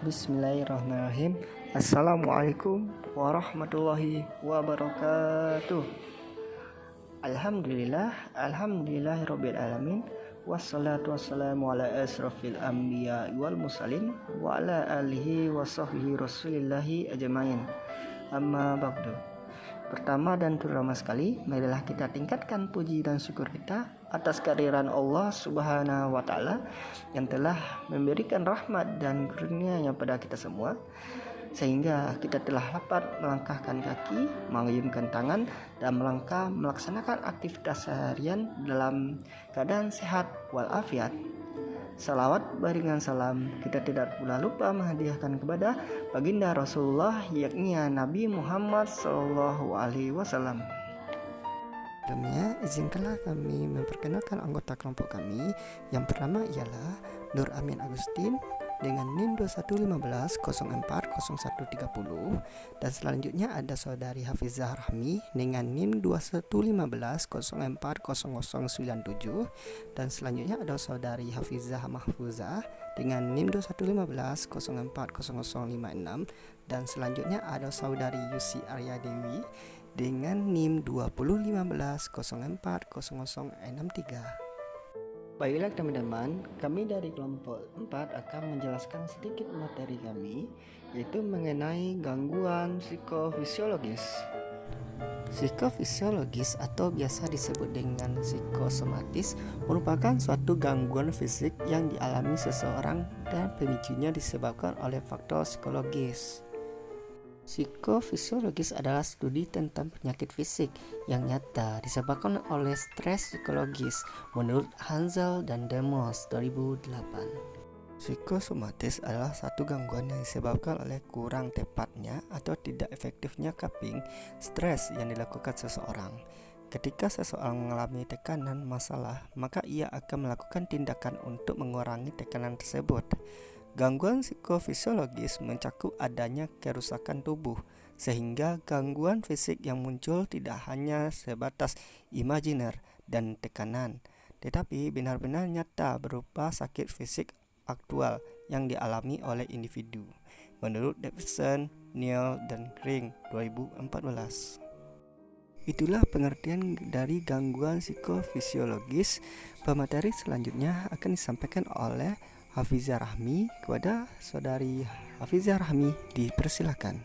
Bismillahirrahmanirrahim. Assalamualaikum warahmatullahi wabarakatuh. Alhamdulillahirabbil alamin. Wassalatu wassalamu ala asrofil anbiya wal mursalin wa ala alihi wa sahbihi rasulillahi ajmain. Amma ba'du. Pertama dan terutama sekali, marilah kita tingkatkan puji dan syukur kita atas kehadiran Allah Subhanahu wa Ta'ala yang telah memberikan rahmat dan karunia-Nya pada kita semua, sehingga kita telah dapat melangkahkan kaki, mengayunkan tangan, dan melangkah melaksanakan aktivitas seharian dalam keadaan sehat walafiat. Salawat baringan salam kita tidak pula lupa menghadiahkan kepada baginda Rasulullah, yakni Nabi Muhammad SAW. Sebelumnya, izinkanlah kami memperkenalkan anggota kelompok kami. Yang pertama ialah Nur Amin Agustin dengan NIM 2115040130, dan selanjutnya ada saudari Hafizah Rahmi dengan NIM 2115040097, dan selanjutnya ada saudari Hafizah Mahfuzah dengan NIM 2115040056, dan selanjutnya ada saudari Yusi Arya Dewi dengan NIM 2015040063. Baiklah teman-teman, kami dari kelompok 4 akan menjelaskan sedikit materi kami, yaitu mengenai gangguan psikofisiologis. Psikofisiologis atau biasa disebut dengan psikosomatis merupakan suatu gangguan fisik yang dialami seseorang dan pemicunya disebabkan oleh faktor psikologis. Psikofisiologis adalah studi tentang penyakit fisik yang nyata disebabkan oleh stres psikologis menurut Hansel dan Demos 2008. Psikosomatis adalah satu gangguan yang disebabkan oleh kurang tepatnya atau tidak efektifnya coping stres yang dilakukan seseorang. Ketika seseorang mengalami tekanan masalah, maka ia akan melakukan tindakan untuk mengurangi tekanan tersebut. Gangguan psikofisiologis mencakup adanya kerusakan tubuh, sehingga gangguan fisik yang muncul tidak hanya sebatas imajiner dan tekanan, tetapi benar-benar nyata berupa sakit fisik aktual yang dialami oleh individu, menurut Davidson, Neal, dan Ring 2014. Itulah pengertian dari gangguan psikofisiologis. Pemateri selanjutnya akan disampaikan oleh Hafizah Rahmi. Kepada saudari Hafizah Rahmi, dipersilakan.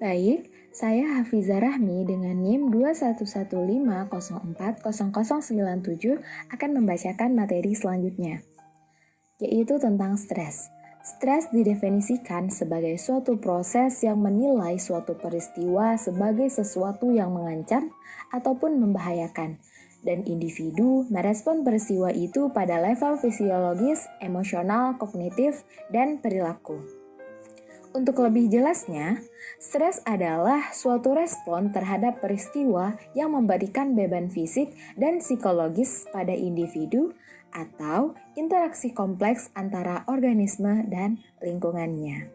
Baik, saya Hafizah Rahmi dengan NIM 2115040097 akan membacakan materi selanjutnya, yaitu tentang stres. Stres didefinisikan sebagai suatu proses yang menilai suatu peristiwa sebagai sesuatu yang mengancam ataupun membahayakan, dan individu merespon peristiwa itu pada level fisiologis, emosional, kognitif, dan perilaku. Untuk lebih jelasnya, stres adalah suatu respon terhadap peristiwa yang memberikan beban fisik dan psikologis pada individu atau interaksi kompleks antara organisme dan lingkungannya.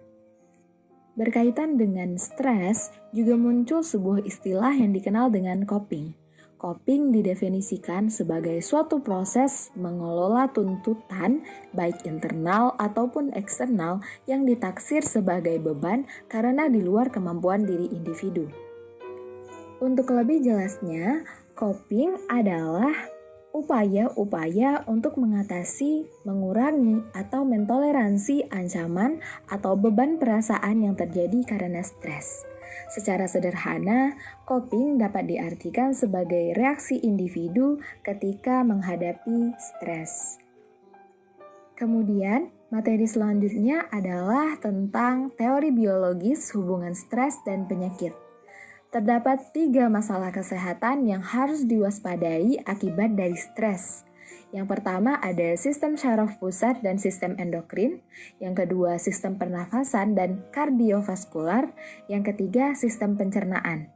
Berkaitan dengan stres, juga muncul sebuah istilah yang dikenal dengan coping. Coping didefinisikan sebagai suatu proses mengelola tuntutan baik internal ataupun eksternal yang ditaksir sebagai beban karena di luar kemampuan diri individu. Untuk lebih jelasnya, coping adalah upaya-upaya untuk mengatasi, mengurangi, atau mentoleransi ancaman atau beban perasaan yang terjadi karena stres. Secara sederhana, coping dapat diartikan sebagai reaksi individu ketika menghadapi stres. Kemudian, materi selanjutnya adalah tentang teori biologis hubungan stres dan penyakit. Terdapat 3 masalah kesehatan yang harus diwaspadai akibat dari stres. Yang pertama ada sistem syaraf pusat dan sistem endokrin, yang kedua sistem pernafasan dan kardiovaskular, yang ketiga sistem pencernaan.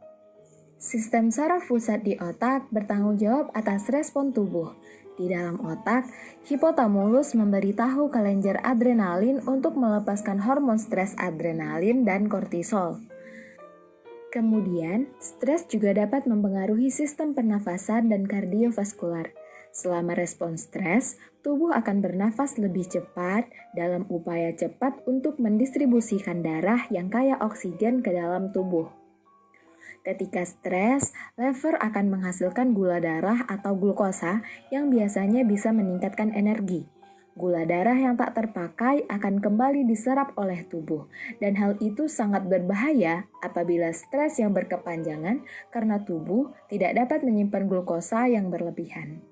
Sistem syaraf pusat di otak bertanggung jawab atas respon tubuh. Di dalam otak, hipotamulus memberitahu kelenjar adrenalin untuk melepaskan hormon stres adrenalin dan kortisol. Kemudian, stres juga dapat mempengaruhi sistem pernafasan dan kardiovaskular. Selama respons stres, tubuh akan bernafas lebih cepat dalam upaya cepat untuk mendistribusikan darah yang kaya oksigen ke dalam tubuh. Ketika stres, lever akan menghasilkan gula darah atau glukosa yang biasanya bisa meningkatkan energi. Gula darah yang tak terpakai akan kembali diserap oleh tubuh, dan hal itu sangat berbahaya apabila stres yang berkepanjangan karena tubuh tidak dapat menyimpan glukosa yang berlebihan.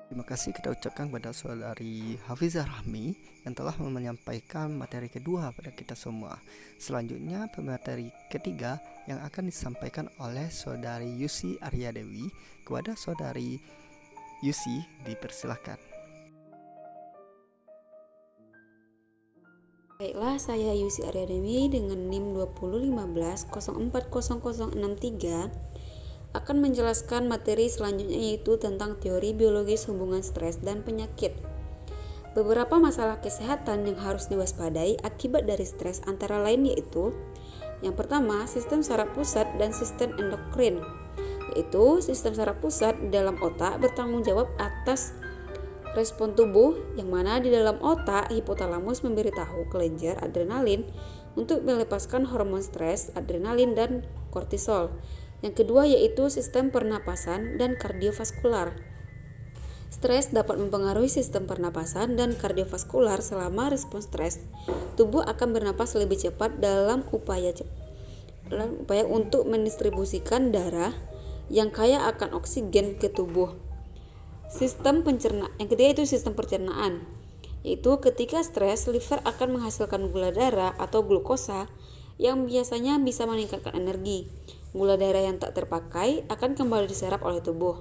Terima kasih kita ucapkan kepada saudari Hafizah Rahmi yang telah menyampaikan materi kedua pada kita semua. Selanjutnya materi ketiga yang akan disampaikan oleh saudari Yusi Arya Dewi. Kepada saudari Yusi dipersilahkan. Baiklah, saya Yusi Arya Dewi dengan NIM 2015040063 akan menjelaskan materi selanjutnya, yaitu tentang teori biologis hubungan stres dan penyakit. Beberapa masalah kesehatan yang harus diwaspadai akibat dari stres antara lain yaitu: yang pertama, sistem saraf pusat dan sistem endokrin, yaitu sistem saraf pusat di dalam otak bertanggung jawab atas respon tubuh, yang mana di dalam otak hipotalamus memberitahu kelenjar adrenalin untuk melepaskan hormon stres, adrenalin dan kortisol. Yang kedua yaitu sistem pernapasan dan kardiovaskular. Stres dapat mempengaruhi sistem pernapasan dan kardiovaskular. Selama respons stres, tubuh akan bernapas lebih cepat dalam upaya untuk mendistribusikan darah yang kaya akan oksigen ke tubuh. Yang ketiga itu sistem pencernaan, yaitu ketika stres, liver akan menghasilkan gula darah atau glukosa yang biasanya bisa meningkatkan energi. Gula darah yang tak terpakai akan kembali diserap oleh tubuh,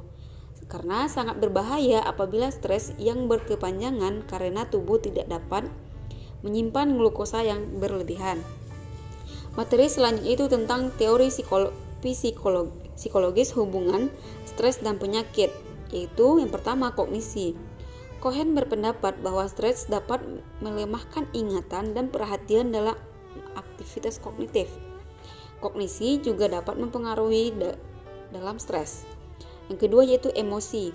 karena sangat berbahaya apabila stres yang berkepanjangan karena tubuh tidak dapat menyimpan glukosa yang berlebihan. Materi selanjutnya itu tentang teori psikologis hubungan stres dan penyakit, yaitu yang pertama, kognisi. Cohen berpendapat bahwa stres dapat melemahkan ingatan dan perhatian dalam aktivitas kognitif. Kognisi juga dapat mempengaruhi dalam stres. Yang kedua yaitu emosi.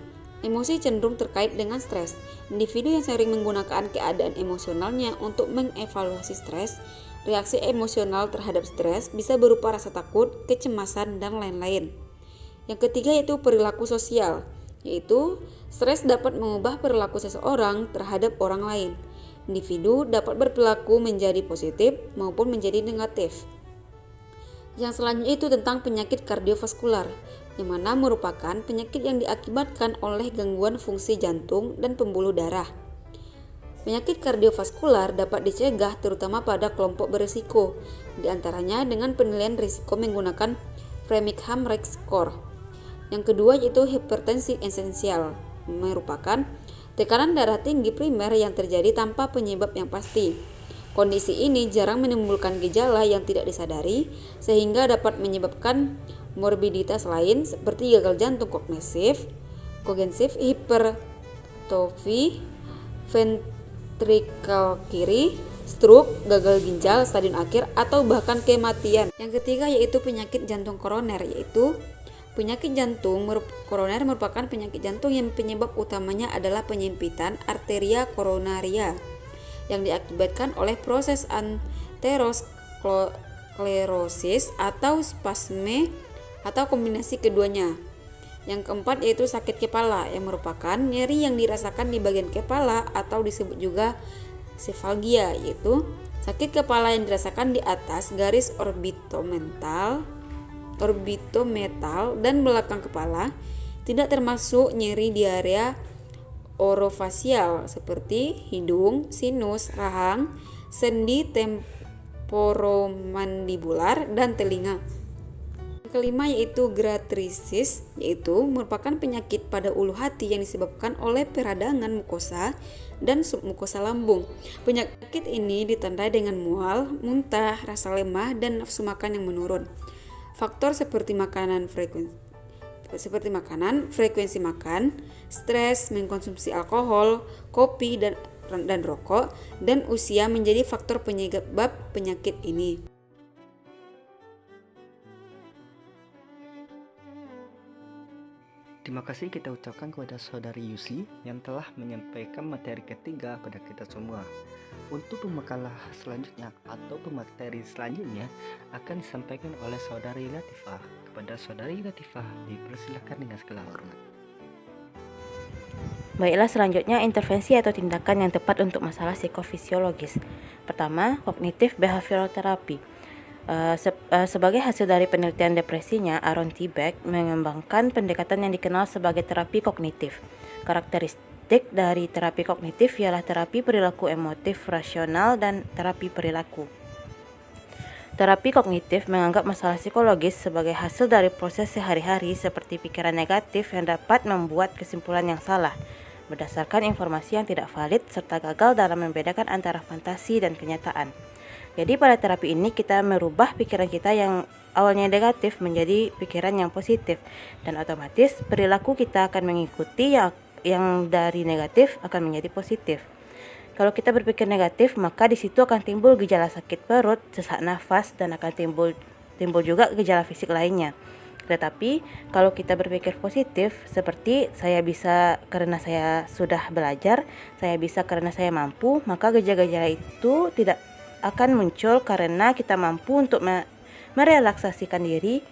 Emosi cenderung terkait dengan stres. Individu yang sering menggunakan keadaan emosionalnya untuk mengevaluasi stres, reaksi emosional terhadap stres bisa berupa rasa takut, kecemasan, dan lain-lain. Yang ketiga yaitu perilaku sosial, yaitu stres dapat mengubah perilaku seseorang terhadap orang lain. Individu dapat berperilaku menjadi positif maupun menjadi negatif. Yang selanjutnya itu tentang penyakit kardiovaskular, yang mana merupakan penyakit yang diakibatkan oleh gangguan fungsi jantung dan pembuluh darah. Penyakit kardiovaskular dapat dicegah terutama pada kelompok berisiko, diantaranya dengan penilaian risiko menggunakan Framingham Risk Score. Yang kedua yaitu hipertensi esensial, merupakan tekanan darah tinggi primer yang terjadi tanpa penyebab yang pasti. Kondisi ini jarang menimbulkan gejala yang tidak disadari, sehingga dapat menyebabkan morbiditas lain seperti gagal jantung kogensif, hipertrofi ventrikel kiri, stroke, gagal ginjal stadium akhir, atau bahkan kematian. Yang ketiga yaitu penyakit jantung koroner, yaitu penyakit jantung koroner merupakan penyakit jantung yang penyebab utamanya adalah penyempitan arteria koronaria yang diakibatkan oleh proses aterosklerosis atau spasme atau kombinasi keduanya. Yang keempat yaitu sakit kepala, yang merupakan nyeri yang dirasakan di bagian kepala atau disebut juga sefalgia, yaitu sakit kepala yang dirasakan di atas garis orbitometal dan belakang kepala, tidak termasuk nyeri di area orofasial seperti hidung, sinus, rahang, sendi temporomandibular, dan telinga. Yang kelima yaitu gastritis, yaitu merupakan penyakit pada ulu hati yang disebabkan oleh peradangan mukosa dan submukosa lambung. Penyakit ini ditandai dengan mual, muntah, rasa lemah, dan nafsu makan yang menurun. Faktor seperti frekuensi makan, stres, mengkonsumsi alkohol, kopi dan rokok, dan usia menjadi faktor penyebab penyakit ini. Terima kasih kita ucapkan kepada Saudari Yusi yang telah menyampaikan materi ketiga kepada kita semua. Untuk pembekalan selanjutnya atau pemateri selanjutnya akan disampaikan oleh Saudari Latifah. Kepada Saudari Latifah dipersilakan dengan segala hormat. Baiklah, selanjutnya intervensi atau tindakan yang tepat untuk masalah psikofisiologis. Pertama, cognitive behavioral therapy. Sebagai hasil dari penelitian depresinya, Aaron T. Beck mengembangkan pendekatan yang dikenal sebagai terapi kognitif. Karakteristik dari terapi kognitif ialah terapi perilaku emotif rasional dan terapi perilaku. Terapi kognitif menganggap masalah psikologis sebagai hasil dari proses sehari-hari seperti pikiran negatif yang dapat membuat kesimpulan yang salah berdasarkan informasi yang tidak valid serta gagal dalam membedakan antara fantasi dan kenyataan. Jadi pada terapi ini kita merubah pikiran kita yang awalnya negatif menjadi pikiran yang positif, dan otomatis perilaku kita akan mengikuti yang dari negatif akan menjadi positif. Kalau kita berpikir negatif, maka di situ akan timbul gejala sakit perut, sesak nafas, dan akan timbul juga gejala fisik lainnya. Tetapi kalau kita berpikir positif, seperti saya bisa karena saya sudah belajar, saya bisa karena saya mampu, maka gejala-gejala itu tidak akan muncul karena kita mampu untuk merelaksasikan diri.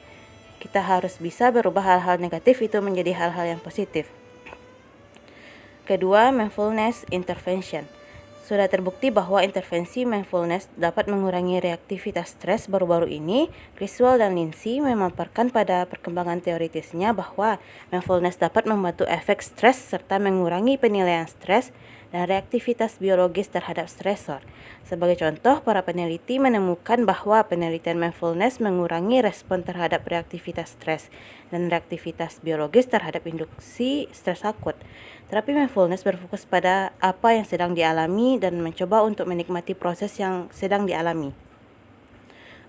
Kita harus bisa berubah hal-hal negatif itu menjadi hal-hal yang positif. Kedua, mindfulness intervention. Sudah terbukti bahwa intervensi mindfulness dapat mengurangi reaktivitas stres. Baru-baru ini, Criswell dan Lindsay memaparkan pada perkembangan teoritisnya bahwa mindfulness dapat membantu efek stres serta mengurangi penilaian stres dan reaktivitas biologis terhadap stresor. Sebagai contoh, para peneliti menemukan bahwa penelitian mindfulness mengurangi respon terhadap reaktivitas stres dan reaktivitas biologis terhadap induksi stres akut. Terapi mindfulness berfokus pada apa yang sedang dialami dan mencoba untuk menikmati proses yang sedang dialami.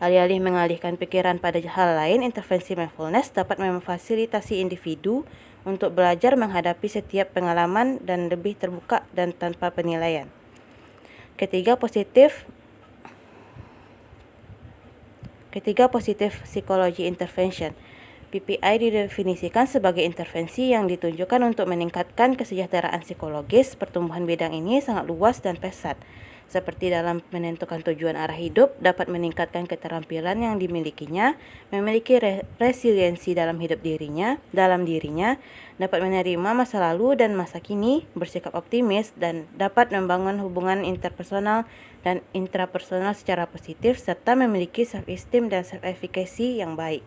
Alih-alih mengalihkan pikiran pada hal lain, intervensi mindfulness dapat memfasilitasi individu untuk belajar menghadapi setiap pengalaman dan lebih terbuka dan tanpa penilaian. Ketiga, positif psychology intervention. PPI didefinisikan sebagai intervensi yang ditunjukkan untuk meningkatkan kesejahteraan psikologis. Pertumbuhan bidang ini sangat luas dan pesat, seperti dalam menentukan tujuan arah hidup, dapat meningkatkan keterampilan yang dimilikinya, memiliki resiliensi dalam dirinya, dapat menerima masa lalu dan masa kini, bersikap optimis, dan dapat membangun hubungan interpersonal dan intrapersonal secara positif, serta memiliki self-esteem dan self-efficacy yang baik.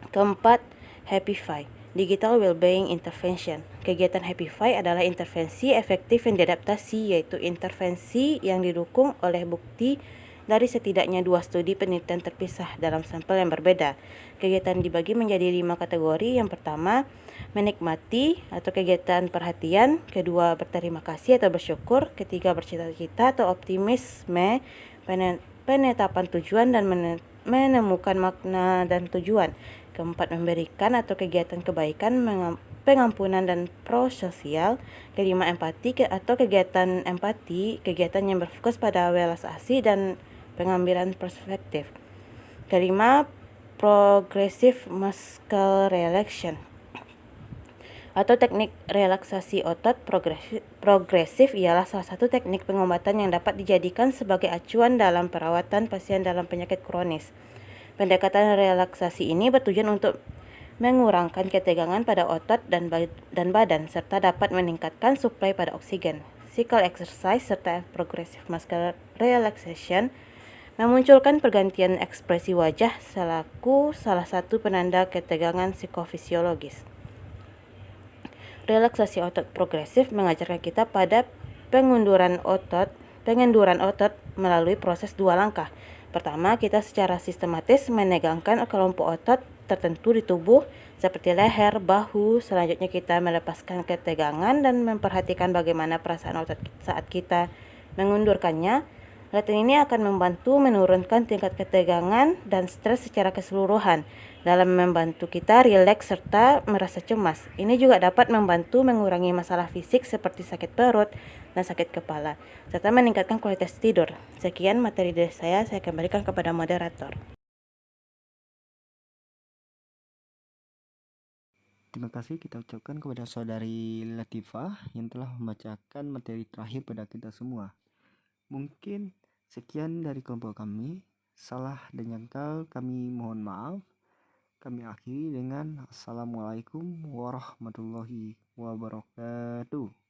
Keempat, Happify, Digital Wellbeing Intervention. Kegiatan Happify adalah intervensi efektif yang diadaptasi, yaitu intervensi yang didukung oleh bukti dari setidaknya 2 studi penelitian terpisah dalam sampel yang berbeda. Kegiatan dibagi menjadi 5 kategori. Yang pertama, menikmati atau kegiatan perhatian. Kedua, berterima kasih atau bersyukur. Ketiga, bercita-cita atau optimisme, penetapan tujuan dan menemukan makna dan tujuan. Keempat, memberikan atau kegiatan kebaikan, pengampunan dan prososial. Kelima, empati atau kegiatan empati, kegiatan yang berfokus pada welas asih dan pengambilan perspektif. Kelima, progressive muscle relaxation atau teknik relaksasi otot. Progresif ialah salah satu teknik pengobatan yang dapat dijadikan sebagai acuan dalam perawatan pasien dalam penyakit kronis. Pendekatan relaksasi ini bertujuan untuk mengurangkan ketegangan pada otot dan badan, serta dapat meningkatkan suplai pada oksigen. Cycle exercise serta progressive muscle relaxation memunculkan pergantian ekspresi wajah selaku salah satu penanda ketegangan psikofisiologis. Relaksasi otot progresif mengajarkan kita pada pengenduran otot melalui proses 2 langkah. Pertama, kita secara sistematis menegangkan kelompok otot tertentu di tubuh seperti leher, bahu. Selanjutnya kita melepaskan ketegangan dan memperhatikan bagaimana perasaan otot saat kita mengundurkannya. Latihan ini akan membantu menurunkan tingkat ketegangan dan stres secara keseluruhan dalam membantu kita rileks serta merasa cemas. Ini juga dapat membantu mengurangi masalah fisik seperti sakit perut dan sakit kepala, serta meningkatkan kualitas tidur. Sekian materi dari saya kembalikan kepada moderator. Terima kasih kita ucapkan kepada saudari Latifah yang telah membacakan materi terakhir pada kita semua. Mungkin sekian dari kelompok kami. Salah dan jangkal kami mohon maaf. Kami akhiri dengan Assalamualaikum warahmatullahi wabarakatuh.